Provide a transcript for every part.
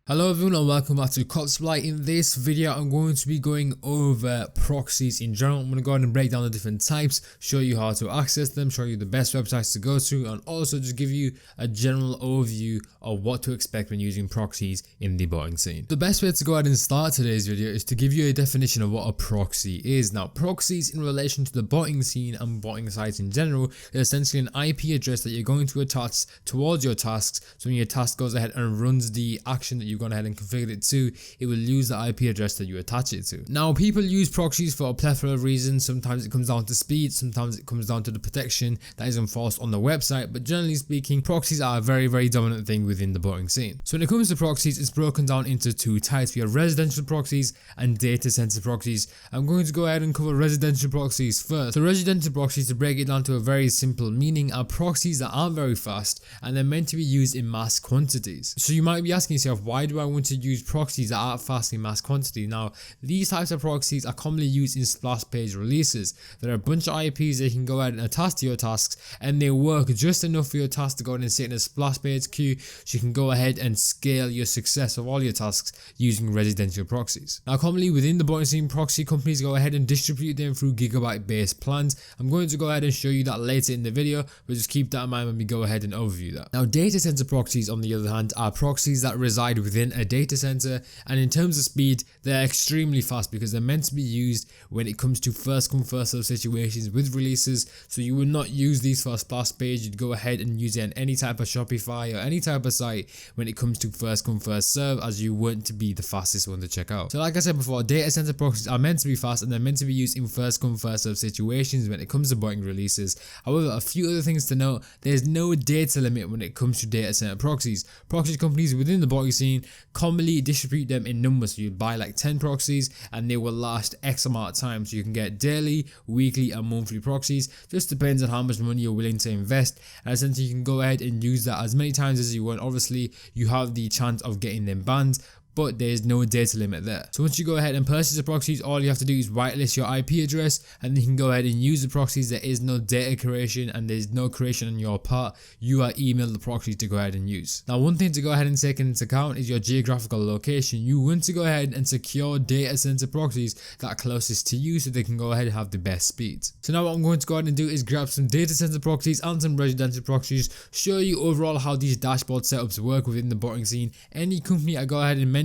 Hello everyone and welcome back to Supply. In this video I'm going to be going over proxies in general. I'm going to go ahead and break down the different types, show you how to access them, show you the best websites to go to, and also just give you a general overview of what to expect when using proxies in the botting scene. The best way to go ahead and start today's video is to give you a definition of what a proxy is. Now, proxies in relation to the botting scene and botting sites in general is essentially an IP address that you're going to attach towards your tasks. So when your task goes ahead and runs the action that you've gone ahead and configured it to, it will use the IP address that you attach it to. Now, people use proxies for a plethora of reasons. Sometimes it comes down to speed, sometimes it comes down to the protection that is enforced on the website, but generally speaking, proxies are a very dominant thing within the botting scene. So when it comes to proxies, it's broken down into two types. We have residential proxies and data center proxies. I'm going to go ahead and cover residential proxies first. So residential proxies, to break it down to a very simple meaning, are proxies that aren't very fast and they're meant to be used in mass quantities. So you might be asking yourself, why do I want to use proxies that aren't fast in mass quantity? Now, these types of proxies are commonly used in splash page releases. There are a bunch of IPs that you can go ahead and attach to your tasks, and they work just enough for your task to go ahead and sit in a splash page queue, so you can go ahead and scale your success of all your tasks using residential proxies. Now, commonly within the botting scene, proxy companies go ahead and distribute them through gigabyte based plans. I'm going to go ahead and show you that later in the video, but just keep that in mind when we go ahead and overview that. Now, data center proxies, on the other hand, are proxies that reside within a data center, and in terms of speed, they're extremely fast because they're meant to be used when it comes to first come first serve situations with releases. So you would not use these for a splash page, you'd go ahead and use it on any type of Shopify or any type of site when it comes to first come first serve, as you want to be the fastest one to check out. So like I said before, data center proxies are meant to be fast and they're meant to be used in first come first serve situations when it comes to botting releases. However, a few other things to note: there's no data limit when it comes to data center proxies. Proxy companies within the botting scene commonly distribute them in numbers, so you buy like 10 proxies and they will last X amount of time. So you can get daily, weekly and monthly proxies. Just depends on how much money you're willing to invest, and essentially you can go ahead and use that as many times as you want. Obviously you have the chance of getting them banned, but there's no data limit there. So once you go ahead and purchase the proxies, all you have to do is whitelist your IP address and then you can go ahead and use the proxies. There is no data creation and there's no creation on your part. You are emailed the proxies to go ahead and use. Now, one thing to go ahead and take into account is your geographical location. You want to go ahead and secure data center proxies that are closest to you so they can go ahead and have the best speeds. So now what I'm going to go ahead and do is grab some data center proxies and some residential proxies, show you overall how these dashboard setups work within the botting scene. Any company I go ahead and mention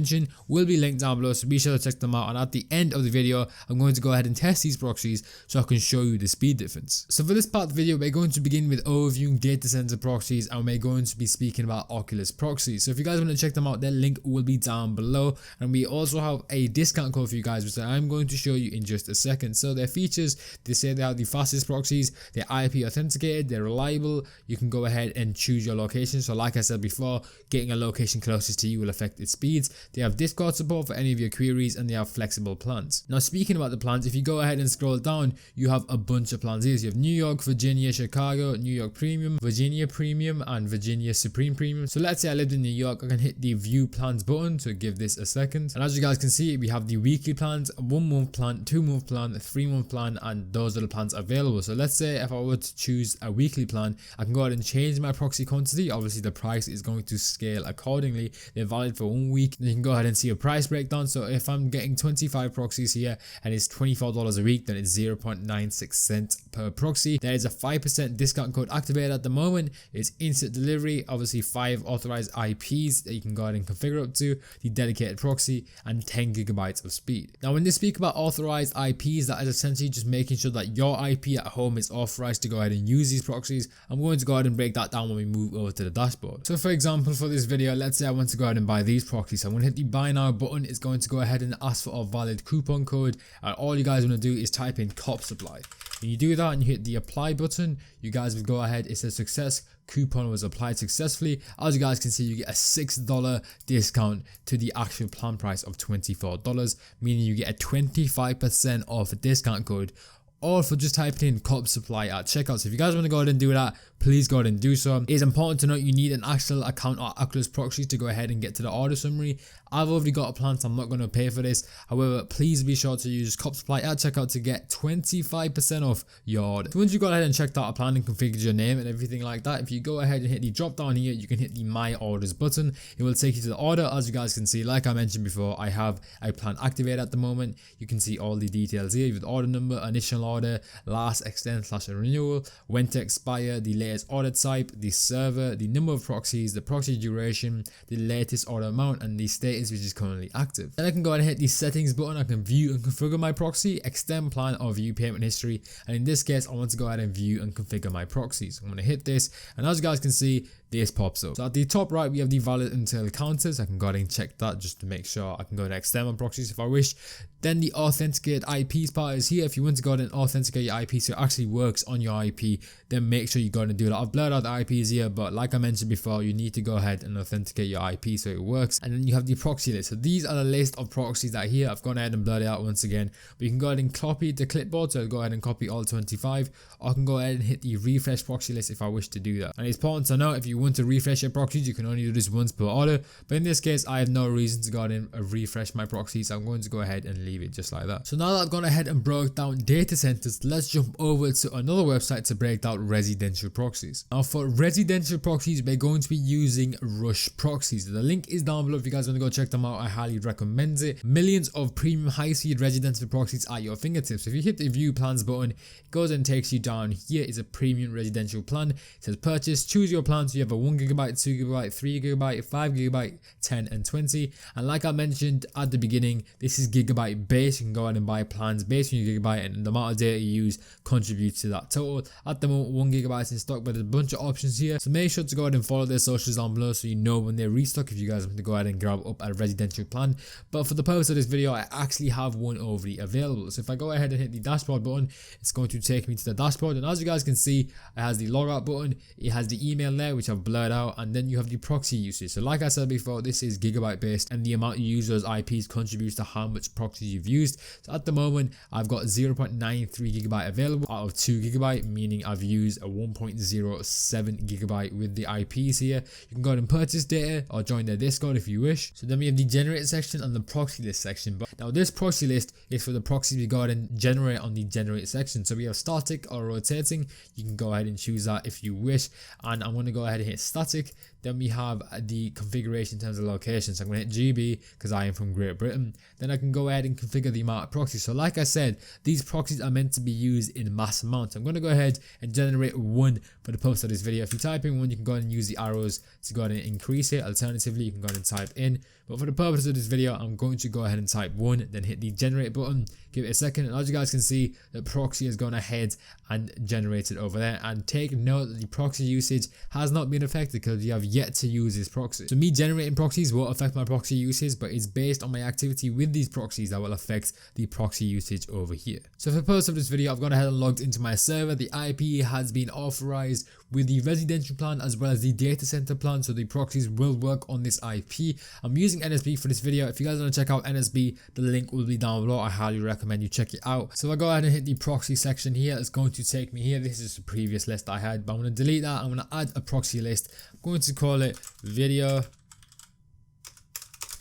will be linked down below, so be sure to check them out. And at the end of the video, I'm going to go ahead and test these proxies so I can show you the speed difference. So for this part of the video, we're going to begin with overviewing data center proxies, and we're going to be speaking about Oculus proxies. So if you guys want to check them out, their link will be down below, and we also have a discount code for you guys, which I'm going to show you in just a second. So their features, they say they are the fastest proxies, they're IP authenticated, they're reliable. You can go ahead and choose your location. So like I said before, getting a location closest to you will affect its speeds. They have Discord support for any of your queries, and they have flexible plans. Now, speaking about the plans, if you go ahead and scroll down, you have a bunch of plans here. So you have New York, Virginia, Chicago, New York Premium, Virginia Premium, and Virginia Supreme Premium. So let's say I lived in New York, I can hit the view plans button to give this a second. And as you guys can see, we have the weekly plans, 1 month plan, 2 month plan, 3 month plan, and those are the plans available. So let's say if I were to choose a weekly plan, I can go ahead and change my proxy quantity. Obviously the price is going to scale accordingly. They're valid for 1 week. Then you can go ahead and see a price breakdown. So if I'm getting 25 proxies here and it's $24 a week, then it's 0.96 cents per proxy. There is a 5% discount code activated at the moment. It's instant delivery, obviously 5 authorized IPs that you can go ahead and configure up to, the dedicated proxy, and 10 gigabytes of speed. Now when they speak about authorized IPs, that is essentially just making sure that your IP at home is authorized to go ahead and use these proxies. I'm going to go ahead and break that down when we move over to the dashboard. So for example, for this video, let's say I want to go ahead and buy these proxies. So I'm going to hit the buy now button. It's going to go ahead and ask for a valid coupon code, and all you guys want to do is type in Supply. When you do that and you hit the apply button, you guys will go ahead, it says success, coupon was applied successfully. As you guys can see, you get a $6 discount to the actual plan price of $24, meaning you get a 25% off a discount code, all for just typing in Supply at checkout. So if you guys want to go ahead and do that, please go ahead and do so. It is important to note you need an actual account or Oculus Proxies to go ahead and get to the order summary. I've already got a plan, so I'm not going to pay for this. However, please be sure to use code supply at checkout to get 25% off your order. So once you go ahead and check out a plan and configured your name and everything like that, if you go ahead and hit the drop down here, you can hit the My Orders button. It will take you to the order. As you guys can see, like I mentioned before, I have a plan activated at the moment. You can see all the details here with order number, initial order, last extend / renewal, when to expire, the latest order type, the server, the number of proxies, the proxy duration, the latest order amount, and the status which is currently active. Then I can go ahead and hit the settings button. I can view and configure my proxy, extend plan, or view payment history. And in this case, I want to go ahead and view and configure my proxies. I'm going to hit this, and as you guys can see, this pops up. So at the top right, we have the valid until counters. I can go ahead and check that just to make sure I can go ahead and extend my proxies if I wish. Then the authenticate IPs part is here. If you want to go ahead and authenticate your IP so it actually works on your IP, then make sure you go ahead and do that. I've blurred out the IPs here, but like I mentioned before, you need to go ahead and authenticate your IP so it works. And then you have the proxy list. So these are the list of proxies that are here. I've gone ahead and blurred it out once again, but you can go ahead and copy the clipboard. So I'll go ahead and copy all 25, or I can go ahead and hit the refresh proxy list if I wish to do that. And it's important to know, if you want to refresh your proxies, you can only do this once per order, but in this case I have no reason to go ahead and refresh my proxies. I'm going to go ahead and leave it just like that. So now that I've gone ahead and broke down data centers, let's jump over to another website to break down residential proxies. Now for residential proxies, we're going to be using Rush Proxies. The link is down below if you guys want to go check them out. I highly recommend it. Millions of premium high-speed residential proxies at your fingertips. If you hit the view plans button, it goes and takes you down. Here is a premium residential plan. It says purchase, choose your plan. So you have a 1 GB, 2 GB, 3 GB, 5 GB, 10 and 20. And like I mentioned at the beginning, this is gigabyte base. You can go ahead and buy plans based on your gigabyte, and the amount of data you use contributes to that total. At the moment, 1 GB is in stock, but there's a bunch of options here. So make sure to go ahead and follow their socials down below so you know when they restock if you guys want to go ahead and grab up a residential plan. But for the purpose of this video, I actually have one already available. So if I go ahead and hit the dashboard button, it's going to take me to the dashboard. And as you guys can see, it has the logout button, it has the email there, which I've blurred out, and then you have the proxy usage. So like I said before, this is gigabyte based, and the amount you use those IPs contributes to how much proxies you've used. So at the moment, I've got 0.93 gigabyte available out of 2 gigabyte, meaning I've used a 1.07 gigabyte with the IPs here. You can go ahead and purchase data or join their Discord if you wish. So then we have the generate section and the proxy list section. But now this proxy list is for the proxies we go ahead and generate on the generate section. So we have static or rotating. You can go ahead and choose that if you wish. And I'm going to go ahead and hit static. Then we have the configuration in terms of location. So I'm going to hit GB because I am from Great Britain. Then I can go ahead and configure the amount of proxies. So like I said, these proxies are meant to be used in mass amounts. I'm going to go ahead and generate one for the purpose of this video. If you type in one, you can go ahead and use the arrows to go ahead and increase it. Alternatively, you can go ahead and type in. But for the purpose of this video, I'm going to go ahead and type 1, then hit the generate button, give it a second, and as you guys can see, the proxy has gone ahead and generated over there. And take note that the proxy usage has not been affected because you have yet to use this proxy. So me generating proxies won't affect my proxy usage, but it's based on my activity with these proxies that will affect the proxy usage over here. So for the purpose of this video, I've gone ahead and logged into my server. The IP has been authorized with the residential plan as well as the data center plan, so the proxies will work on this IP. I'm using NSB for this video. If you guys want to check out NSB, the link will be down below. I highly recommend you check it out. So if I go ahead and hit the proxy section here, it's going to take me here. This is the previous list I had, but I'm going to delete that. I'm going to add a proxy list. I'm going to call it video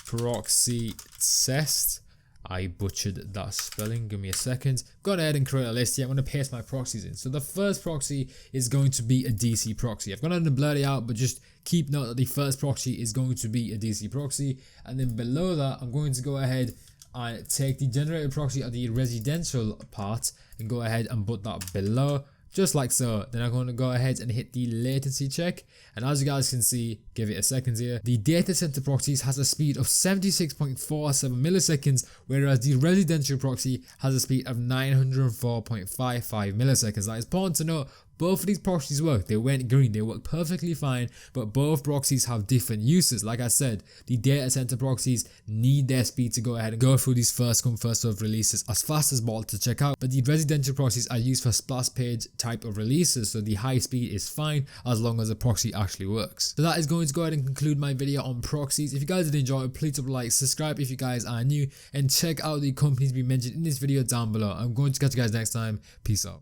proxy test. I butchered that spelling, give me a second. Go ahead and create a list here. I'm going to paste my proxies in. So the first proxy is going to be a DC proxy. I've gone ahead and blurred it out, but just keep note that the first proxy is going to be a DC proxy. And then below that, I'm going to go ahead and take the generated proxy of the residential part and go ahead and put that below. Just like so. Then I'm going to go ahead and hit the latency check, and as you guys can see, give it a second here, the data center proxies has a speed of 76.47 milliseconds, whereas the residential proxy has a speed of 904.55 milliseconds. That is important to note. Both of these proxies work. They went green. They work perfectly fine, but both proxies have different uses. Like I said, the data center proxies need their speed to go ahead and go through these first come first served releases as fast as possible to check out. But the residential proxies are used for splash page type of releases, so the high speed is fine as long as the proxy actually works. So that is going to go ahead and conclude my video on proxies. If you guys did enjoy it, please drop a like, subscribe if you guys are new, and check out the companies we mentioned in this video down below. I'm going to catch you guys next time. Peace out.